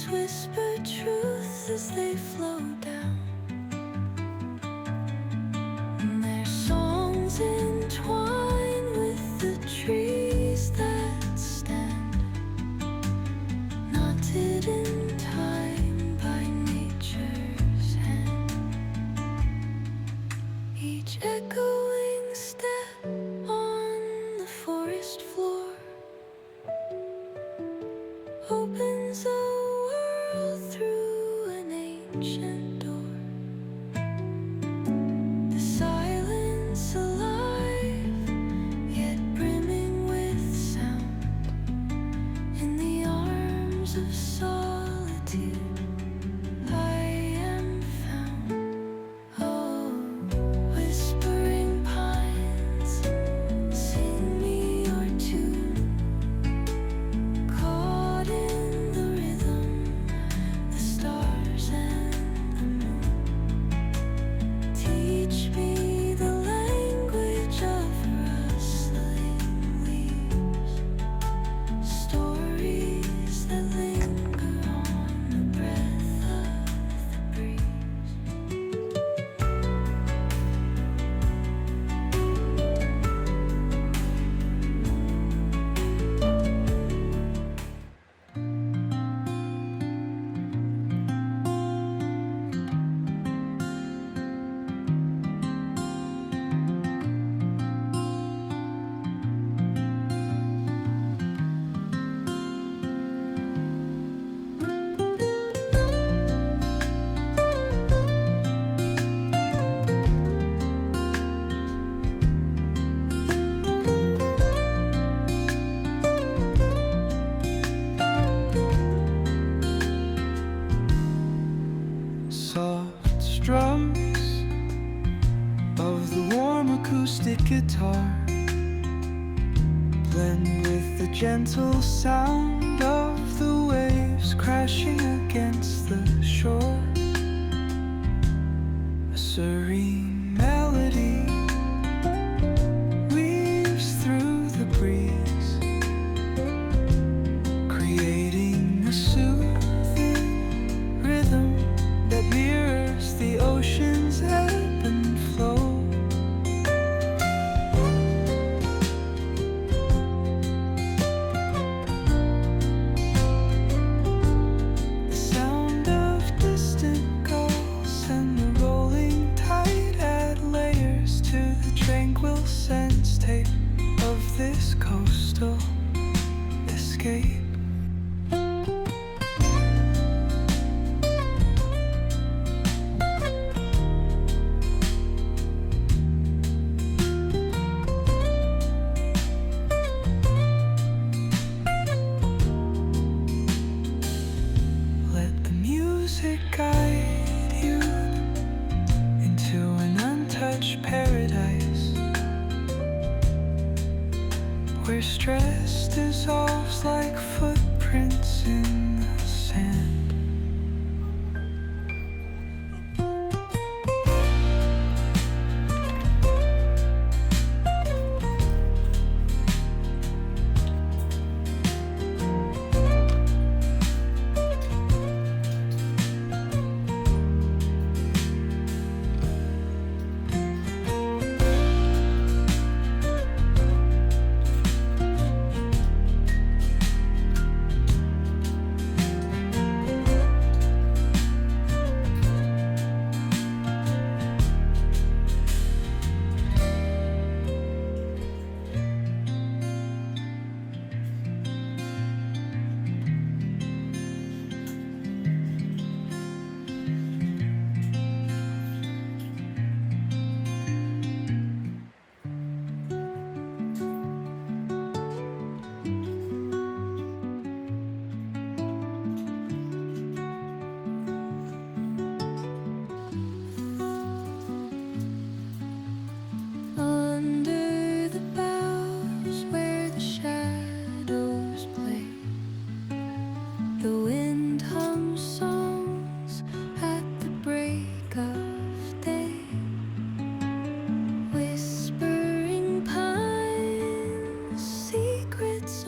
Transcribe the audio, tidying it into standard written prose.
whisper truths as they flow down, and their songs entwine with the trees that stand, knotted in time by nature's hand. Each echoing step on the forest floor opens a world through an ancient door. The silence alive, yet brimming with sound. In the arms of solitude, I am found. Oh, whispering pines, sing me your tune. Caught in the rhythm, the stars and the moon. Teach me the language of rustling leaves, stories that linger on the breath of the breeze. Soft strums of the warm acoustic guitar blend with the gentle sound of the waves crashing against the shore. A serene melody weaves through the breeze, creating a soothing rhythm that mirrors the ocean's ebb and flow. The sound of distant gulls and the rolling tide add layers to the tranquil sense tape of this coastal escape. Let the music guide you into an untouched paradise, where stress dissolves like footprints in the sand. Under the boughs where the shadows play, the wind hums songs at the break of day. Whispering pines, secrets